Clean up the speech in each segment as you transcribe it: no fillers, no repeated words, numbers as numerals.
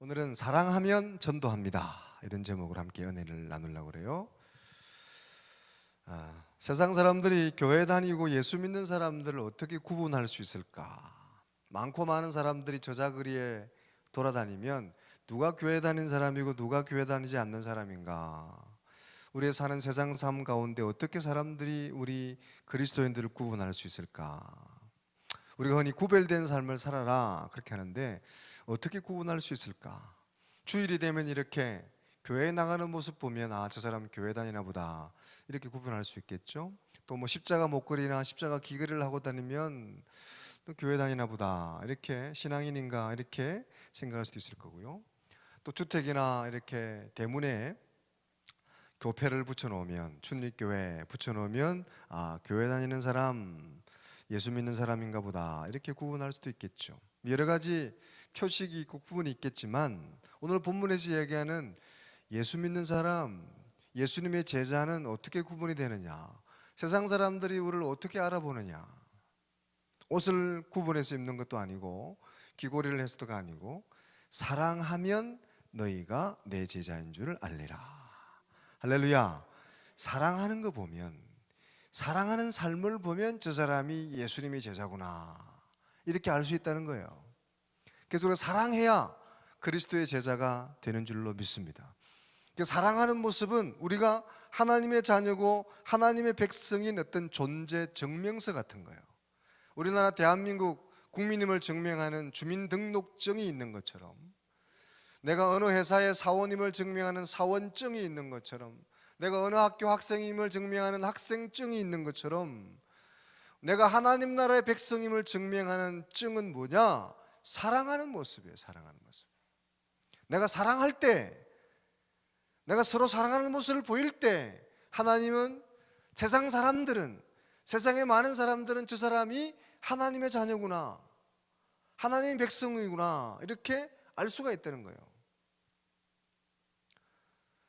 오늘은 사랑하면 전도합니다. 이런 제목으로 함께 은혜를 나누려고 그래요. 세상 사람들이 교회 다니고 예수 믿는 사람들을 어떻게 구분할 수 있을까? 많고 많은 사람들이 저자거리에 돌아다니면 누가 교회 다니는 사람이고 누가 교회 다니지 않는 사람인가? 우리의 사는 세상 삶 가운데 어떻게 사람들이 우리 그리스도인들을 구분할 수 있을까? 우리가 흔히 구별된 삶을 살아라 그렇게 하는데 어떻게 구분할 수 있을까? 주일이 되면 이렇게 교회에 나가는 모습 보면 저 사람 교회 다니나 보다 이렇게 구분할 수 있겠죠. 또 뭐 십자가 목걸이나 십자가 귀걸이를 하고 다니면 또 교회 다니나 보다 이렇게 신앙인인가 이렇게 생각할 수도 있을 거고요. 또 주택이나 이렇게 대문에 교패를 붙여놓으면 춘립교회 붙여놓으면 교회 다니는 사람 예수 믿는 사람인가 보다 이렇게 구분할 수도 있겠죠. 여러 가지 표식이 있고 구분이 있겠지만 오늘 본문에서 이야기하는 예수 믿는 사람, 예수님의 제자는 어떻게 구분이 되느냐? 세상 사람들이 우리를 어떻게 알아보느냐? 옷을 구분해서 입는 것도 아니고 귀걸이를 해서가 아니고 사랑하면 너희가 내 제자인 줄 알리라. 할렐루야. 사랑하는 거 보면, 사랑하는 삶을 보면 저 사람이 예수님의 제자구나 이렇게 알 수 있다는 거예요. 그래서 우리가 사랑해야 그리스도의 제자가 되는 줄로 믿습니다. 사랑하는 모습은 우리가 하나님의 자녀고 하나님의 백성인 어떤 존재 증명서 같은 거예요. 우리나라 대한민국 국민임을 증명하는 주민등록증이 있는 것처럼, 내가 어느 회사의 사원임을 증명하는 사원증이 있는 것처럼, 내가 어느 학교 학생임을 증명하는 학생증이 있는 것처럼, 내가 하나님 나라의 백성임을 증명하는 증은 뭐냐? 사랑하는 모습이에요. 사랑하는 모습. 내가 사랑할 때, 내가 서로 사랑하는 모습을 보일 때 하나님은, 세상 사람들은, 세상의 많은 사람들은 저 사람이 하나님의 자녀구나, 하나님의 백성이구나 이렇게 알 수가 있다는 거예요.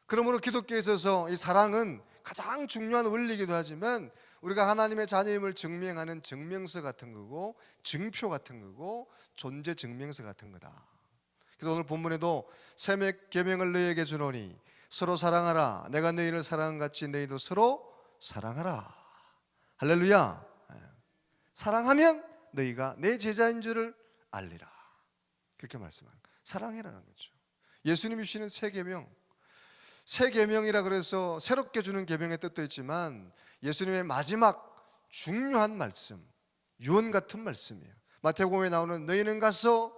그러므로 기독교에 있어서 이 사랑은 가장 중요한 원리이기도 하지만 우리가 하나님의 자녀임을 증명하는 증명서 같은 거고 증표 같은 거고 존재 증명서 같은 거다. 그래서 오늘 본문에도 새 계명을 너희에게 주노니 서로 사랑하라. 내가 너희를 사랑한 같이 너희도 서로 사랑하라. 할렐루야. 사랑하면 너희가 내 제자인 줄을 알리라. 그렇게 말씀하는 거예요. 사랑해라는 거죠. 예수님이 주시는 새 계명, 새 계명이라 그래서 새롭게 주는 계명의 뜻도 있지만 예수님의 마지막 중요한 말씀, 유언 같은 말씀이에요. 마태복음에 나오는 너희는 가서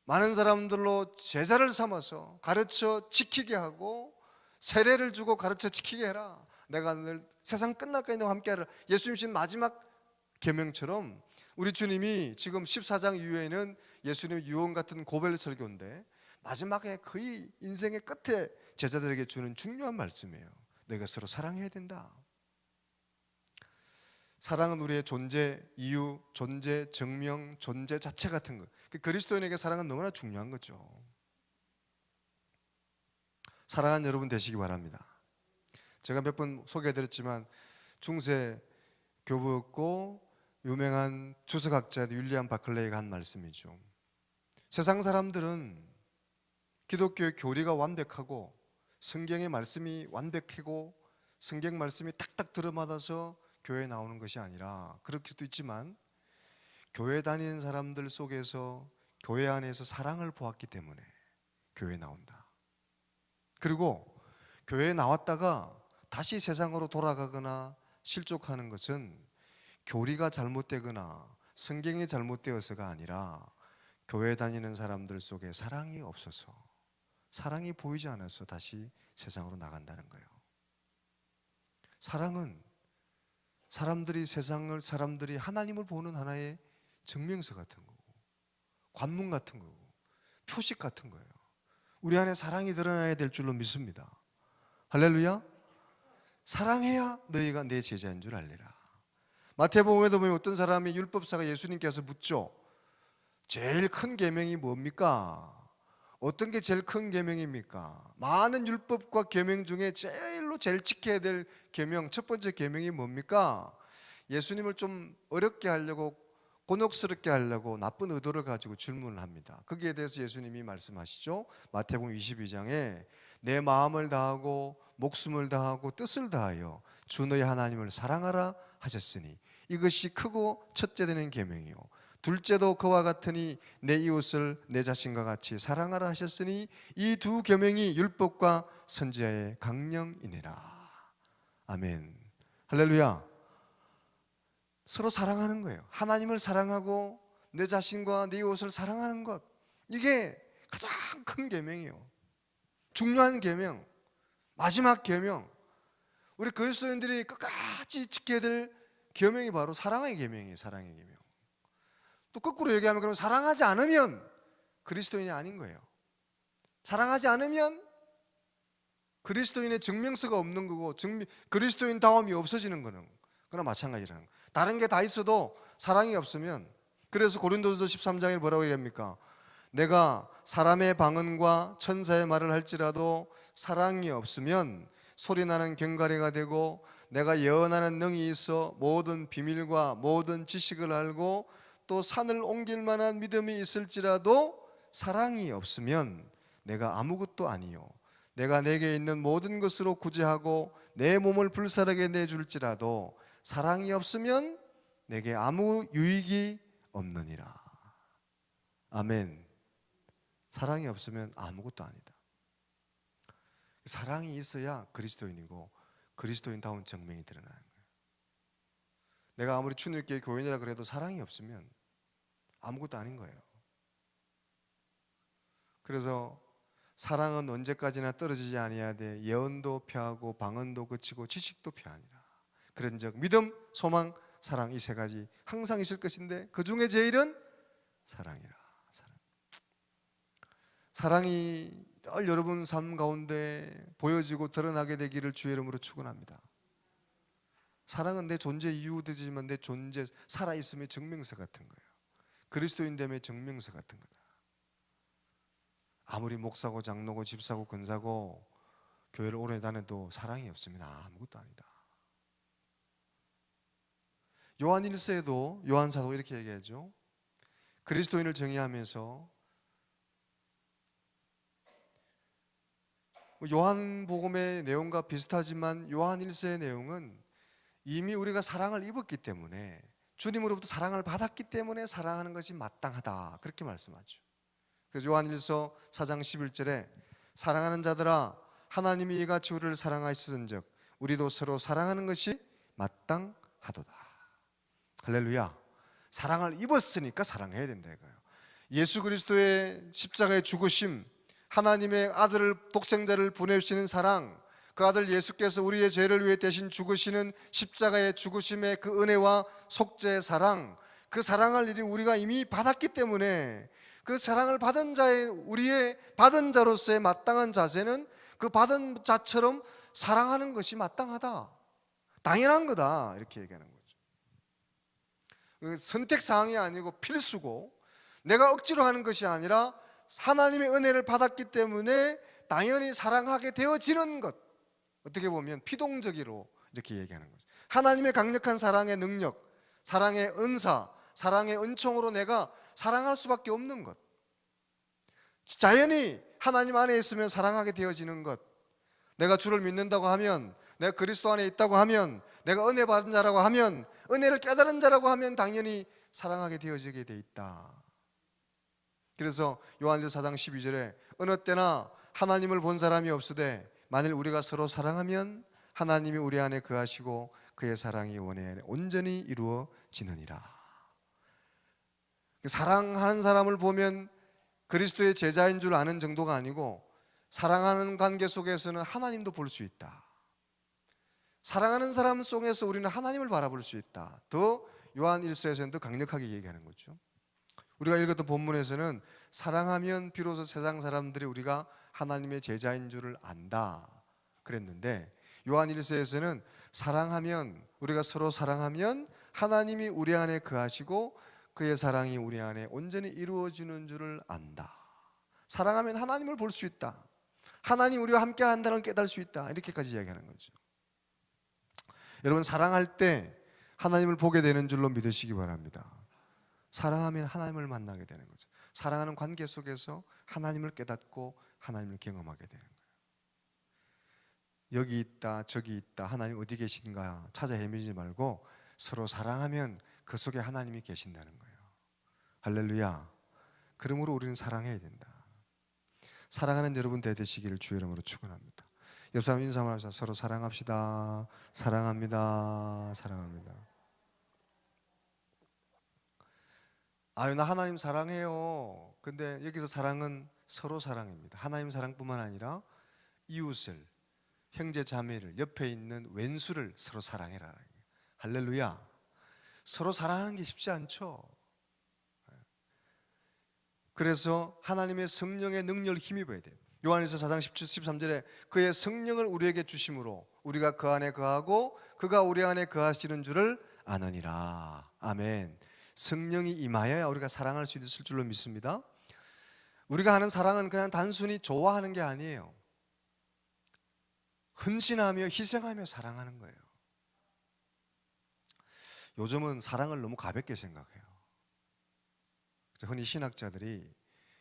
많은 사람들로 제자를 삼아서 가르쳐 지키게 하고 세례를 주고 가르쳐 지키게 해라. 내가 늘 세상 끝날까지 너와 함께하라. 예수님 주신 마지막 계명처럼 우리 주님이 지금 14장 이후에는 예수님의 유언 같은 고별 설교인데 마지막에 거의 인생의 끝에 제자들에게 주는 중요한 말씀이에요. 너희가 서로 사랑해야 된다. 사랑은 우리의 존재 이유, 존재 증명, 존재 자체 같은 것. 그리스도인에게 사랑은 너무나 중요한 거죠. 사랑하는 여러분 되시기 바랍니다. 제가 몇 번 소개해드렸지만 중세 교부였고 유명한 주석학자 윌리엄 바클레이가 한 말씀이죠. 세상 사람들은 기독교의 교리가 완벽하고 성경의 말씀이 완벽하고 성경 말씀이 탁탁 들어맞아서 교회에 나오는 것이 아니라, 그럴 수도 있지만 교회 다니는 사람들 속에서 교회 안에서 사랑을 보았기 때문에 교회에 나온다. 그리고 교회에 나왔다가 다시 세상으로 돌아가거나 실족하는 것은 교리가 잘못되거나 성경이 잘못되어서가 아니라 교회 다니는 사람들 속에 사랑이 없어서, 사랑이 보이지 않아서 다시 세상으로 나간다는 거예요. 사랑은 사람들이 하나님을 보는 하나의 증명서 같은 거고 관문 같은 거고 표식 같은 거예요. 우리 안에 사랑이 드러나야 될 줄로 믿습니다. 할렐루야. 사랑해야 너희가 내 제자인 줄 알리라. 마태복음에도 보면 어떤 사람이 율법사가 예수님께서 묻죠. 제일 큰 계명이 뭡니까? 어떤 게 제일 큰 계명입니까? 많은 율법과 계명 중에 제일 지켜야 될 계명, 첫 번째 계명이 뭡니까? 예수님을 좀 어렵게 하려고 곤혹스럽게 하려고 나쁜 의도를 가지고 질문을 합니다. 거기에 대해서 예수님이 말씀하시죠. 마태복음 22장에 내 마음을 다하고 목숨을 다하고 뜻을 다하여 주 너희 하나님을 사랑하라 하셨으니 이것이 크고 첫째 되는 계명이요 둘째도 그와 같으니 내 이웃을 내 자신과 같이 사랑하라 하셨으니 이 두 계명이 율법과 선지자의 강령이니라. 아멘. 할렐루야. 서로 사랑하는 거예요. 하나님을 사랑하고 내 자신과 내 이웃을 사랑하는 것, 이게 가장 큰 계명이에요. 중요한 계명, 마지막 계명, 우리 그리스도인들이 끝까지 지켜야 될 계명이 바로 사랑의 계명이에요. 사랑의 계명. 또 거꾸로 얘기하면 그럼 사랑하지 않으면 그리스도인이 아닌 거예요. 사랑하지 않으면 그리스도인의 증명서가 없는 거고 그리스도인다움이 없어지는 거는 그나 마찬가지라는 거예요. 다른 게 다 있어도 사랑이 없으면, 그래서 고린도서 13장에 뭐라고 얘기합니까? 내가 사람의 방언과 천사의 말을 할지라도 사랑이 없으면 소리나는 경가리가 되고 내가 예언하는 능이 있어 모든 비밀과 모든 지식을 알고 또 산을 옮길 만한 믿음이 있을지라도 사랑이 없으면 내가 아무것도 아니요 내가 내게 있는 모든 것으로 구제하고 내 몸을 불사르게 내줄지라도 사랑이 없으면 내게 아무 유익이 없느니라. 아멘. 사랑이 없으면 아무것도 아니다. 사랑이 있어야 그리스도인이고 그리스도인다운 정명이 드러나는 거예요. 내가 아무리 주님께 교인이라 그래도 사랑이 없으면 아무것도 아닌 거예요. 그래서 사랑은 언제까지나 떨어지지 아니하되 예언도 표하고 방언도 그치고 지식도 표하니라. 그런즉 믿음, 소망, 사랑 이 세 가지 항상 있을 것인데 그 중에 제일은 사랑이라. 사랑이 늘 여러분 삶 가운데 보여지고 드러나게 되기를 주의 이름으로 축원합니다. 사랑은 내 존재 이유되지만 내 존재 살아있음의 증명서 같은 거예요. 그리스도인됨의 증명서 같은 거다. 아무리 목사고 장로고 집사고 권사고 교회를 오래 다녀도 사랑이 없으면 아무것도 아니다. 요한 1서에도 요한사도 이렇게 얘기하죠. 그리스도인을 정의하면서 요한복음의 내용과 비슷하지만 요한 1서의 내용은 이미 우리가 사랑을 입었기 때문에, 주님으로부터 사랑을 받았기 때문에 사랑하는 것이 마땅하다, 그렇게 말씀하죠. 그래서 요한 1서 4장 11절에 사랑하는 자들아 하나님이 이같이 우리를 사랑하셨은즉 우리도 서로 사랑하는 것이 마땅하도다. 할렐루야. 사랑을 입었으니까 사랑해야 된다 이거예요. 예수 그리스도의 십자가의 죽으심, 하나님의 아들을 독생자를 보내주시는 사랑, 그 아들 예수께서 우리의 죄를 위해 대신 죽으시는 십자가의 죽으심의 그 은혜와 속죄의 사랑, 그 사랑을 우리가 이미 받았기 때문에 그 사랑을 받은 자의, 우리의 받은 자로서의 마땅한 자세는 그 받은 자처럼 사랑하는 것이 마땅하다, 당연한 거다, 이렇게 얘기하는 거죠. 선택사항이 아니고 필수고, 내가 억지로 하는 것이 아니라 하나님의 은혜를 받았기 때문에 당연히 사랑하게 되어지는 것, 어떻게 보면 피동적으로 이렇게 얘기하는 거죠. 하나님의 강력한 사랑의 능력, 사랑의 은사, 사랑의 은총으로 내가 사랑할 수밖에 없는 것, 자연히 하나님 안에 있으면 사랑하게 되어지는 것, 내가 주를 믿는다고 하면, 내가 그리스도 안에 있다고 하면, 내가 은혜 받은 자라고 하면, 은혜를 깨달은 자라고 하면 당연히 사랑하게 되어지게 돼 있다. 그래서 요한일서 4장 12절에 어느 때나 하나님을 본 사람이 없으되 만일 우리가 서로 사랑하면 하나님이 우리 안에 거하시고 그의 사랑이 원에 온전히 이루어지느니라. 사랑하는 사람을 보면 그리스도의 제자인 줄 아는 정도가 아니고, 사랑하는 관계 속에서는 하나님도 볼 수 있다. 사랑하는 사람 속에서 우리는 하나님을 바라볼 수 있다. 더 요한 1서에서는 더 강력하게 얘기하는 거죠. 우리가 읽었던 본문에서는 사랑하면 비로소 세상 사람들이 우리가 하나님의 제자인 줄을 안다 그랬는데, 요한 1서에서는 사랑하면, 우리가 서로 사랑하면 하나님이 우리 안에 거하시고 그의 사랑이 우리 안에 온전히 이루어지는 줄을 안다. 사랑하면 하나님을 볼 수 있다, 하나님 우리와 함께 한다는 걸 깨달을 수 있다, 이렇게까지 이야기하는 거죠. 여러분, 사랑할 때 하나님을 보게 되는 줄로 믿으시기 바랍니다. 사랑하면 하나님을 만나게 되는 거죠. 사랑하는 관계 속에서 하나님을 깨닫고 하나님을 경험하게 되는 거예요. 여기 있다 저기 있다 하나님 어디 계신가 찾아 헤매지 말고 서로 사랑하면 그 속에 하나님이 계신다는 거예요. 할렐루야. 그러므로 우리는 사랑해야 된다. 사랑하는 여러분 되시기를 주의 이름으로 축원합니다. 옆 사람 인사만 하면서 서로 사랑합시다. 사랑합니다. 사랑합니다. 아유, 나 하나님 사랑해요. 근데 여기서 사랑은 서로 사랑입니다. 하나님 사랑뿐만 아니라 이웃을, 형제 자매를, 옆에 있는 왼수를 서로 사랑해라. 할렐루야. 서로 사랑하는 게 쉽지 않죠. 그래서 하나님의 성령의 능력을 힘입어야 돼요. 요한일서 4장 13절에 그의 성령을 우리에게 주심으로 우리가 그 안에 거하고 그가 우리 안에 거하시는 줄을 아느니라. 아멘. 성령이 임하여야 우리가 사랑할 수 있을 줄로 믿습니다. 우리가 하는 사랑은 그냥 단순히 좋아하는 게 아니에요. 헌신하며 희생하며 사랑하는 거예요. 요즘은 사랑을 너무 가볍게 생각해요. 흔히 신학자들이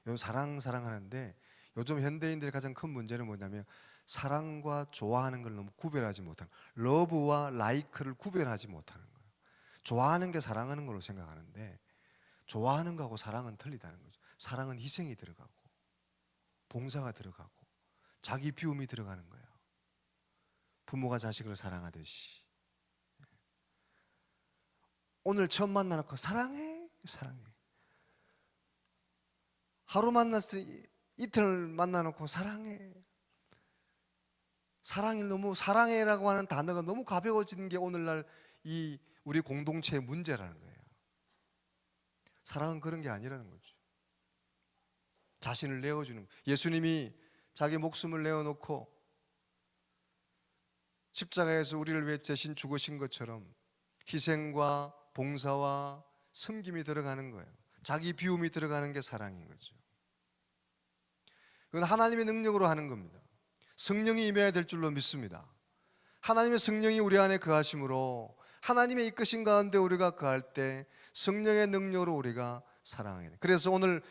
요즘 사랑하는데 요즘 현대인들의 가장 큰 문제는 뭐냐면 사랑과 좋아하는 걸 너무 구별하지 못하는, 러브와 라이크를 구별하지 못하는 거예요. 좋아하는 게 사랑하는 걸로 생각하는데 좋아하는 거하고 사랑은 틀리다는 거죠. 사랑은 희생이 들어가고 봉사가 들어가고 자기 비움이 들어가는 거예요. 부모가 자식을 사랑하듯이. 오늘 처음 만나놓고 사랑해 사랑해, 하루 만났어 이틀 만나놓고 사랑해. 사랑이 너무, 사랑해라고 하는 단어가 너무 가벼워지는 게 오늘날 이 우리 공동체의 문제라는 거예요. 사랑은 그런 게 아니라는 거죠. 자신을 내어주는, 예수님이 자기 목숨을 내어놓고 십자가에서 우리를 위해 대신 죽으신 것처럼 희생과 봉사와 섬김이 들어가는 거예요. 자기 비움이 들어가는 게 사랑인 거죠. 그건 하나님의 능력으로 하는 겁니다. 성령이 임해야 될 줄로 믿습니다. 하나님의 성령이 우리 안에 거하심으로 하나님의 이끄신 가운데 우리가 거할 때 성령의 능력으로 우리가 사랑하게 돼요. 그래서 오늘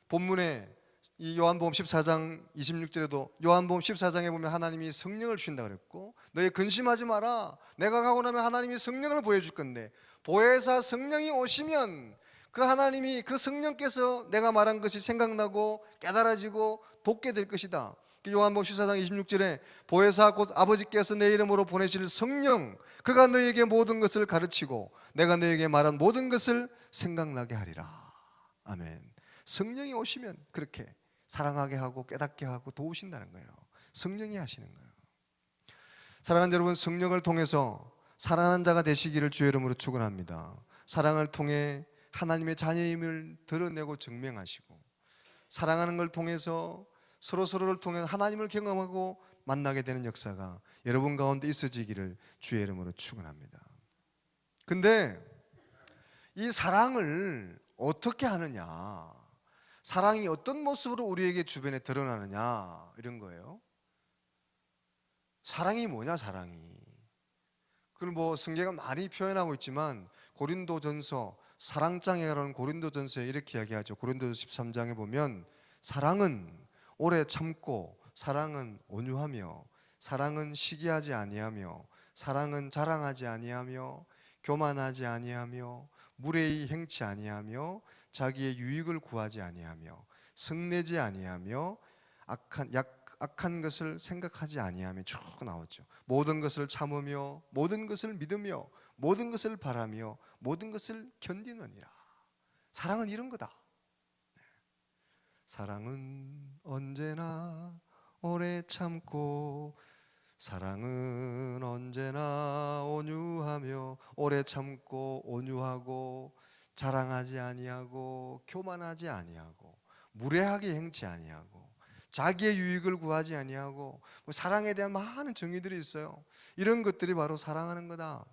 본문에 이 요한복음 14장 26절에도 요한복음 14장에 보면 하나님이 성령을 주신다 그랬고, 너희 근심하지 마라, 내가 가고 나면 하나님이 성령을 보여줄 건데 보혜사 성령이 오시면 그 하나님이, 그 성령께서 내가 말한 것이 생각나고 깨달아지고 돕게 될 것이다. 요한복음 14장 26절에 보혜사 곧 아버지께서 내 이름으로 보내실 성령, 그가 너희에게 모든 것을 가르치고 내가 너희에게 말한 모든 것을 생각나게 하리라. 아멘. 성령이 오시면 그렇게 사랑하게 하고 깨닫게 하고 도우신다는 거예요. 성령이 하시는 거예요. 사랑하는 여러분, 성령을 통해서 사랑하는 자가 되시기를 주의 이름으로 축원합니다. 사랑을 통해 하나님의 자녀임을 드러내고 증명하시고, 사랑하는 걸 통해서 서로를 통해 하나님을 경험하고 만나게 되는 역사가 여러분 가운데 있어지기를 주의 이름으로 축원합니다. 근데 이 사랑을 어떻게 하느냐, 사랑이 어떤 모습으로 우리에게 주변에 드러나느냐, 이런 거예요. 사랑이 뭐냐, 사랑이. 그걸 뭐 성경가 많이 표현하고 있지만 고린도전서, 사랑장애라는 고린도전서에 이렇게 이야기하죠. 고린도전서 13장에 보면 사랑은 오래 참고, 사랑은 온유하며, 사랑은 시기하지 아니하며, 사랑은 자랑하지 아니하며, 교만하지 아니하며, 무례히 행치 아니하며, 자기의 유익을 구하지 아니하며, 성내지 아니하며, 악한 것을 생각하지 아니하며 쭉 나오죠. 모든 것을 참으며, 모든 것을 믿으며, 모든 것을 바라며, 모든 것을 견디느니라. 사랑은 이런 거다. 사랑은 언제나 오래 참고, 사랑은 언제나 온유하며, 오래 참고 온유하고, 자랑하지 아니하고, 교만하지 아니하고, 무례하게 행치 아니하고, 자기의 유익을 구하지 아니하고, 사랑에 대한 많은 정의들이 있어요. 이런 것들이 바로 사랑하는 거다.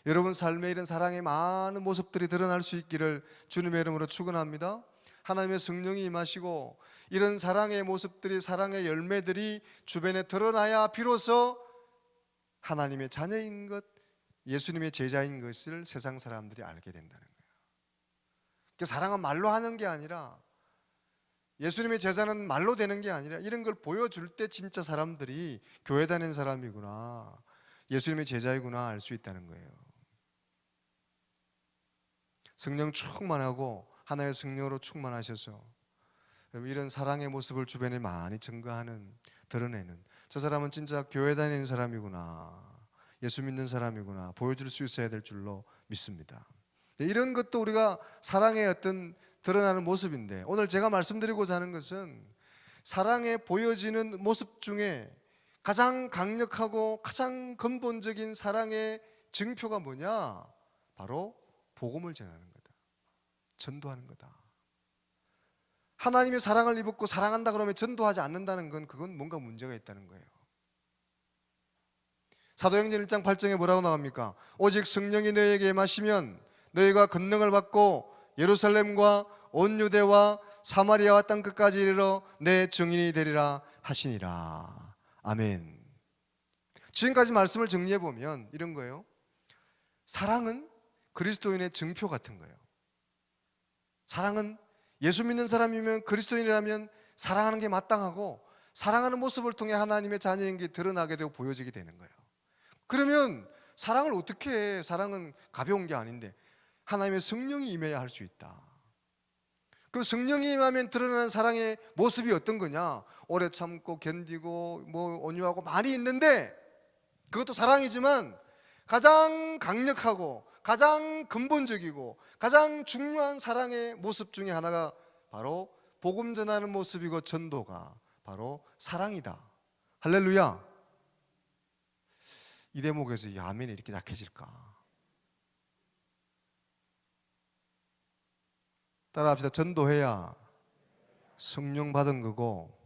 여러분 삶에 이런 사랑의 많은 모습들이 드러날 수 있기를 주님의 이름으로 축원합니다. 하나님의 성령이 임하시고 이런 사랑의 모습들이, 사랑의 열매들이 주변에 드러나야 비로소 하나님의 자녀인 것, 예수님의 제자인 것을 세상 사람들이 알게 된다는 거예요. 사랑은 말로 하는 게 아니라, 예수님의 제자는 말로 되는 게 아니라 이런 걸 보여줄 때 진짜 사람들이 교회 다니는 사람이구나, 예수님의 제자이구나 알 수 있다는 거예요. 성령 충만하고 하나의 성령으로 충만하셔서 이런 사랑의 모습을 주변에 많이 증거하는, 드러내는, 저 사람은 진짜 교회 다니는 사람이구나, 예수 믿는 사람이구나 보여줄 수 있어야 될 줄로 믿습니다. 이런 것도 우리가 사랑의 어떤 드러나는 모습인데, 오늘 제가 말씀드리고자 하는 것은 사랑에 보여지는 모습 중에 가장 강력하고 가장 근본적인 사랑의 증표가 뭐냐? 바로 복음을 전하는 거다, 전도하는 거다. 하나님의 사랑을 입었고 사랑한다 그러면 전도하지 않는다는 건, 그건 뭔가 문제가 있다는 거예요. 사도행전 1장 8절에 뭐라고 나옵니까? 오직 성령이 너희에게 임하시면 너희가 권능을 받고 예루살렘과 온 유대와 사마리아와 땅 끝까지 이르러 내 증인이 되리라 하시니라. 아멘. 지금까지 말씀을 정리해 보면 이런 거예요. 사랑은 그리스도인의 증표 같은 거예요. 사랑은, 예수 믿는 사람이면, 그리스도인이라면 사랑하는 게 마땅하고, 사랑하는 모습을 통해 하나님의 자녀인 게 드러나게 되고 보여지게 되는 거예요. 그러면 사랑을 어떻게 해? 사랑은 가벼운 게 아닌데 하나님의 성령이 임해야 할 수 있다. 그 성령이 임하면 드러나는 사랑의 모습이 어떤 거냐? 오래 참고 견디고 온유하고 많이 있는데, 그것도 사랑이지만 가장 강력하고 가장 근본적이고 가장 중요한 사랑의 모습 중에 하나가 바로 복음 전하는 모습이고, 전도가 바로 사랑이다. 할렐루야. 이 대목에서 이 아멘이 이렇게 약해질까? 따라합시다. 전도해야 성령 받은 거고,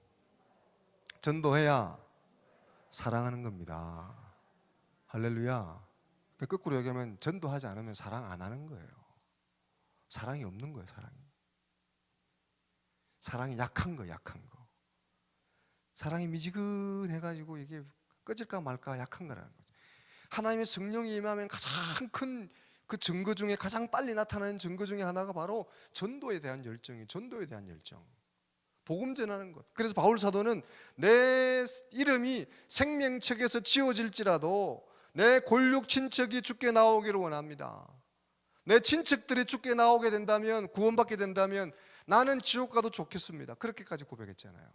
전도해야 사랑하는 겁니다. 할렐루야. 거꾸로 얘기하면 전도하지 않으면 사랑 안 하는 거예요. 사랑이 없는 거예요. 사랑이 약한 거예요. 약한 거. 사랑이 미지근해가지고 이게 꺼질까 말까 약한 거라는 거죠. 하나님의 성령이 임하면 가장 큰 그 증거 중에, 가장 빨리 나타나는 증거 중에 하나가 바로 전도에 대한 열정이에요. 전도에 대한 열정, 복음 전하는 것. 그래서 바울 사도는 내 이름이 생명책에서 지워질지라도 내 골육 친척이 죽게 나오기를 원합니다. 내 친척들이 죽게 나오게 된다면, 구원받게 된다면 나는 지옥 가도 좋겠습니다. 그렇게까지 고백했잖아요.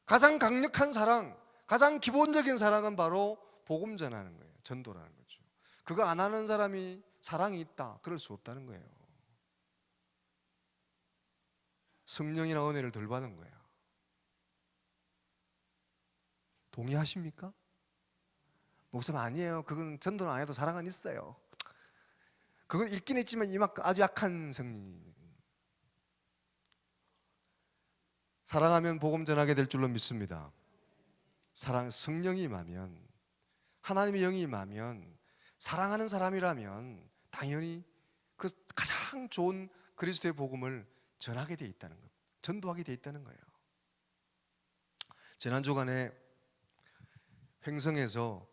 가장 강력한 사랑, 가장 기본적인 사랑은 바로 복음 전하는 거예요. 전도라는 거죠. 그거 안 하는 사람이 사랑이 있다, 그럴 수 없다는 거예요. 성령이나 은혜를 덜 받은 거예요. 동의하십니까? 목사님 아니에요, 그건 전도는 안 해도 사랑은 있어요. 그건 있긴 있지만 이만큼 아주 약한 성령. 사랑하면 복음 전하게 될 줄로 믿습니다. 성령이 임하면, 하나님의 영이 임하면, 사랑하는 사람이라면 당연히 그 가장 좋은 그리스도의 복음을 전하게 돼 있다는 것, 전도하게 돼 있다는 거예요. 지난 주간에 횡성에서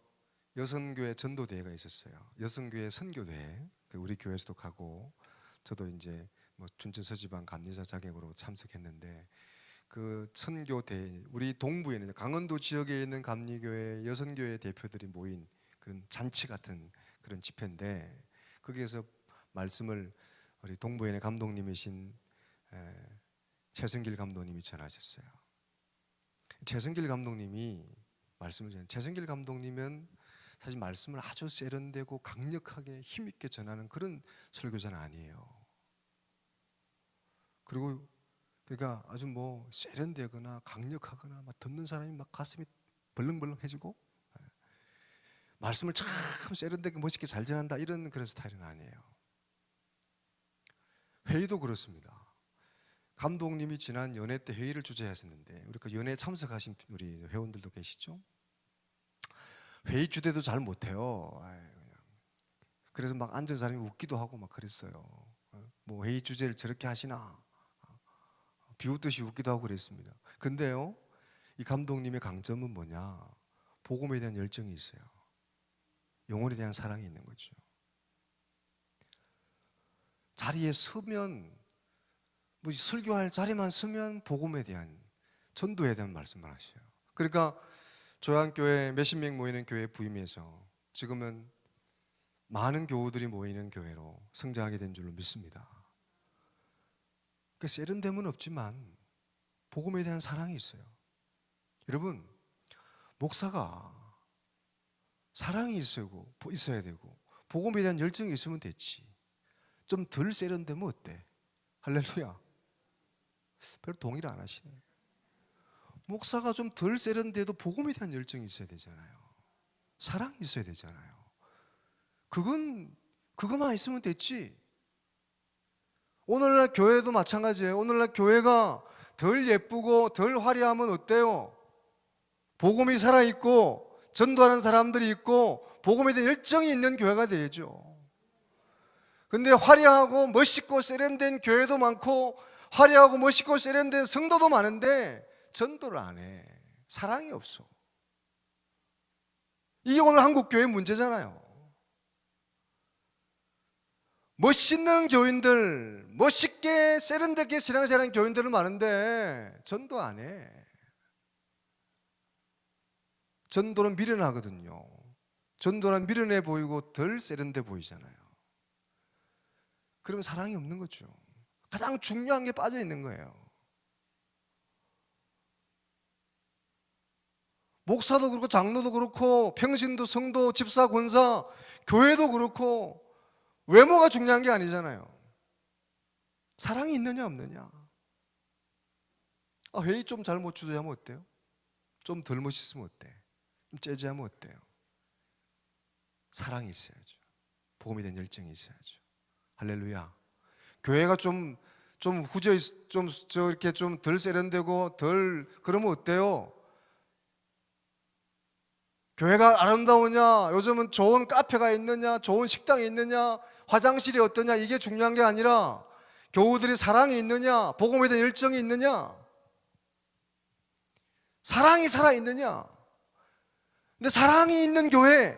여성교회 전도대회가 있었어요. 여성교회 선교대회. 우리 교회에서도 가고, 저도 이제 춘천서지방 감리사 자격으로 참석했는데, 그 선교대회, 우리 동부에는 강원도 지역에 있는 감리교회, 여성교회 대표들이 모인 그런 잔치 같은 그런 집회인데, 거기에서 말씀을 우리 동부연의 감독님이신 최성길 감독님이 전하셨어요. 최성길 감독님이 말씀을 전해, 최성길 감독님은 사실 말씀을 아주 세련되고 강력하게 힘있게 전하는 그런 설교자는 아니에요. 그러니까 아주 세련되거나 강력하거나 듣는 사람이 가슴이 벌렁벌렁해지고, 말씀을 참 세련되게 멋있게 잘 전한다, 이런 그런 스타일은 아니에요. 회의도 그렇습니다. 감독님이 지난 연회 때 회의를 주재하셨는데, 우리 그 연회에 참석하신 우리 회원들도 계시죠? 회의 주대도 잘 못해요. 그래서 막 앉은 사람이 웃기도 하고 막 그랬어요. 회의 주제를 저렇게 하시나, 비웃듯이 웃기도 하고 그랬습니다. 근데요, 이 감독님의 강점은 뭐냐? 복음에 대한 열정이 있어요. 영혼에 대한 사랑이 있는 거죠. 자리에 서면, 뭐 설교할 자리만 서면 복음에 대한, 전도에 대한 말씀만 하셔요. 그러니까 조양교회 몇십 명 모이는 교회 부임해서 지금은 많은 교우들이 모이는 교회로 성장하게 된 줄로 믿습니다. 그 세련됨은 없지만 복음에 대한 사랑이 있어요. 여러분, 목사가 사랑이 있어야 되고 복음에 대한 열정이 있으면 됐지. 좀 덜 세련되면 어때? 할렐루야. 별로 동의를 안 하시네. 목사가 좀 덜 세련돼도 복음에 대한 열정이 있어야 되잖아요. 사랑이 있어야 되잖아요. 그거만 있으면 됐지. 오늘날 교회도 마찬가지예요. 오늘날 교회가 덜 예쁘고 덜 화려하면 어때요? 복음이 살아있고 전도하는 사람들이 있고 복음에 대한 열정이 있는 교회가 되야죠. 근데 화려하고 멋있고 세련된 교회도 많고 화려하고 멋있고 세련된 성도도 많은데 전도를 안 해. 사랑이 없어. 이게 오늘 한국 교회 문제잖아요. 멋있는 교인들, 멋있게 세련되게 신앙생활하는 교인들은 많은데 전도 안 해. 전도는 미련하거든요. 전도는 미련해 보이고 덜 세련돼 보이잖아요. 그러면 사랑이 없는 거죠. 가장 중요한 게 빠져 있는 거예요. 목사도 그렇고 장로도 그렇고 평신도, 성도, 집사, 권사, 교회도 그렇고 외모가 중요한 게 아니잖아요. 사랑이 있느냐 없느냐. 회의 좀 잘못 주도하면 어때요? 좀 덜 멋있으면 어때? 좀 재즈하면 어때요? 사랑이 있어야죠. 복음에 대한 열정이 있어야죠. 할렐루야. 교회가 좀 후져 이렇게 좀 덜 세련되고 그러면 어때요? 교회가 아름다우냐, 요즘은 좋은 카페가 있느냐, 좋은 식당이 있느냐, 화장실이 어떠냐, 이게 중요한 게 아니라 교우들이 사랑이 있느냐, 복음에 대한 열정이 있느냐, 사랑이 살아있느냐. 근데 사랑이 있는 교회,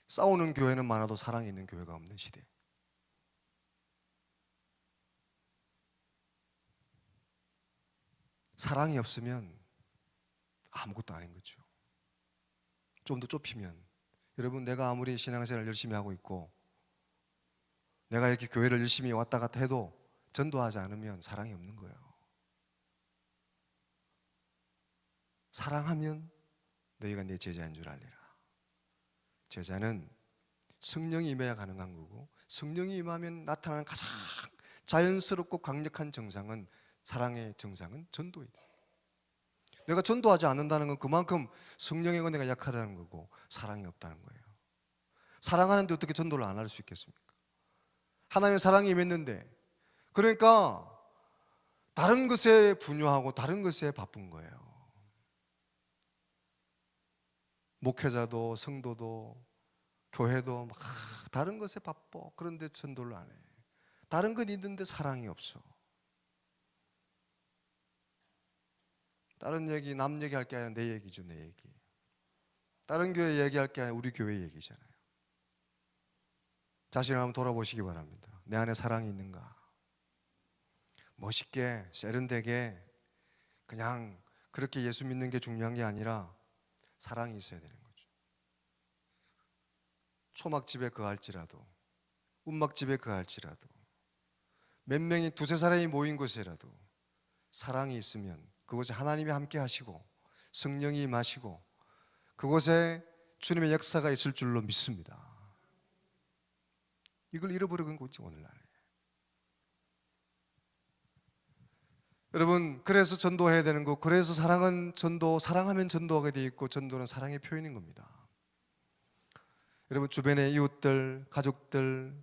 싸우는 교회는 많아도 사랑이 있는 교회가 없는 시대. 사랑이 없으면 아무것도 아닌 거죠. 좀 더 좁히면, 여러분, 내가 아무리 신앙생활을 열심히 하고 있고 내가 이렇게 교회를 열심히 왔다 갔다 해도 전도하지 않으면 사랑이 없는 거예요. 사랑하면 너희가 내 제자인 줄 알리라. 제자는 성령이 임해야 가능한 거고, 성령이 임하면 나타나는 가장 자연스럽고 강력한 정상은, 사랑의 정상은 전도이다. 내가 전도하지 않는다는 건 그만큼 성령의 은혜가 약하다는 거고 사랑이 없다는 거예요. 사랑하는데 어떻게 전도를 안 할 수 있겠습니까? 하나님의 사랑이 임했는데, 그러니까 다른 것에 분유하고 다른 것에 바쁜 거예요. 목회자도 성도도 교회도 막 다른 것에 바빠. 그런데 전도를 안 해. 다른 건 있는데 사랑이 없어. 다른 얘기, 남 얘기할 게 아니라 내 얘기죠, 내 얘기. 다른 교회 얘기할 게 아니라 우리 교회 얘기잖아요. 자신을 한번 돌아보시기 바랍니다. 내 안에 사랑이 있는가? 멋있게, 세련되게 그냥 그렇게 예수 믿는 게 중요한 게 아니라 사랑이 있어야 되는 거죠. 초막집에 거할지라도, 운막집에 거할지라도, 몇 명이 두세 사람이 모인 곳이라도 사랑이 있으면 그곳에 하나님이 함께 하시고 성령이 임하시고 그곳에 주님의 역사가 있을 줄로 믿습니다. 이걸 잃어버리는 거지 오늘날. 여러분, 그래서 전도해야 되는 거, 그래서 사랑은 전도, 사랑하면 전도하게 돼 있고 전도는 사랑의 표현인 겁니다. 여러분, 주변의 이웃들, 가족들,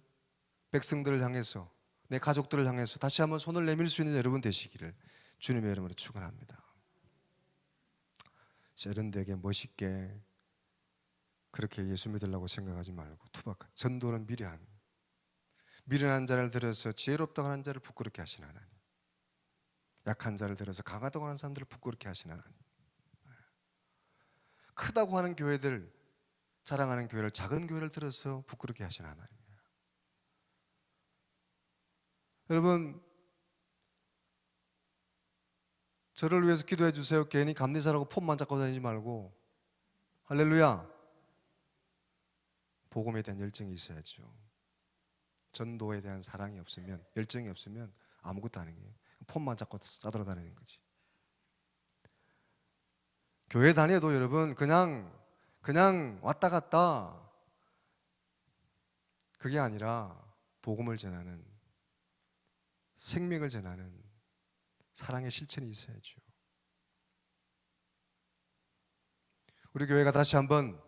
백성들을 향해서, 내 가족들을 향해서 다시 한번 손을 내밀 수 있는 여러분 되시기를 주님의 이름으로 축원합니다. 세련되게 멋있게 그렇게 예수 믿으려고 생각하지 말고 투박한, 전도는 미련한 자를 들어서 지혜롭다고 하는 자를 부끄럽게 하시는 하나님, 약한 자를 들어서 강하다고 하는 사람들을 부끄럽게 하시는 하나님, 크다고 하는 교회들, 자랑하는 교회를, 작은 교회를 들어서 부끄럽게 하시는 하나님이에요. 여러분, 저를 위해서 기도해 주세요. 괜히 감리사라고 폰만 잡고 다니지 말고, 할렐루야, 복음에 대한 열정이 있어야죠. 전도에 대한 사랑이 없으면, 열정이 없으면 아무것도 아닌 거예요. 폰만 잡고 싸돌아다니는 거지. 교회 다녀도 여러분 그냥 왔다 갔다, 그게 아니라 복음을 전하는, 생명을 전하는 사랑의 실천이 있어야죠. 우리 교회가 다시 한번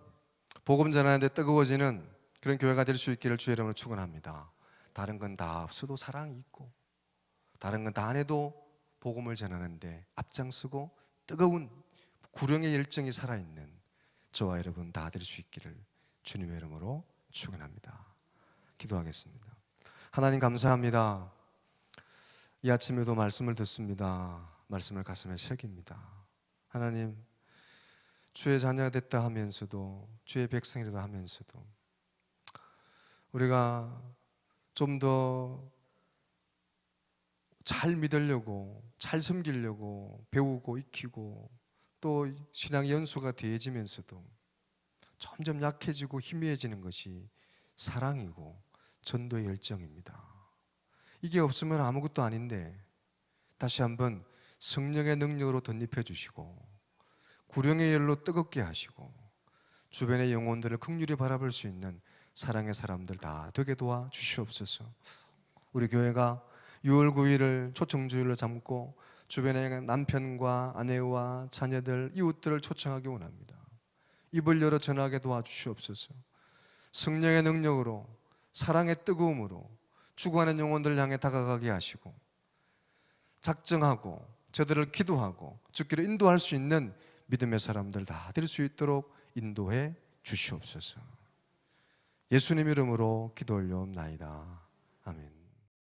복음 전하는데 뜨거워지는 그런 교회가 될 수 있기를 주의 이름으로 축원합니다. 다른 건 다 없어도 사랑이 있고, 다른 건 다 안 해도 복음을 전하는데 앞장서고 뜨거운 구령의 열정이 살아있는 저와 여러분 다 될 수 있기를 주님의 이름으로 축원합니다. 기도하겠습니다. 하나님 감사합니다. 이 아침에도 말씀을 듣습니다. 말씀을 가슴에 새깁니다. 하나님, 주의 자녀가 됐다 하면서도, 주의 백성이라도 하면서도 우리가 좀 더 잘 믿으려고, 잘 섬기려고 배우고 익히고 또 신앙 연수가 더해지면서도 점점 약해지고 희미해지는 것이 사랑이고 전도의 열정입니다. 이게 없으면 아무것도 아닌데 다시 한번 성령의 능력으로 덧입혀 주시고 구령의 열로 뜨겁게 하시고 주변의 영혼들을 긍휼히 바라볼 수 있는 사랑의 사람들 다 되게 도와 주시옵소서. 우리 교회가 6월 9일을 초청주일로 삼고 주변의 남편과 아내와 자녀들, 이웃들을 초청하기 원합니다. 입을 열어 전하게 도와주시옵소서. 성령의 능력으로, 사랑의 뜨거움으로 죽어가는 영혼들을 향해 다가가게 하시고 작정하고 저들을 기도하고 주께로 인도할 수 있는 믿음의 사람들 다 될 수 있도록 인도해 주시옵소서. 예수님 이름으로 기도 올려옵나이다. 아멘.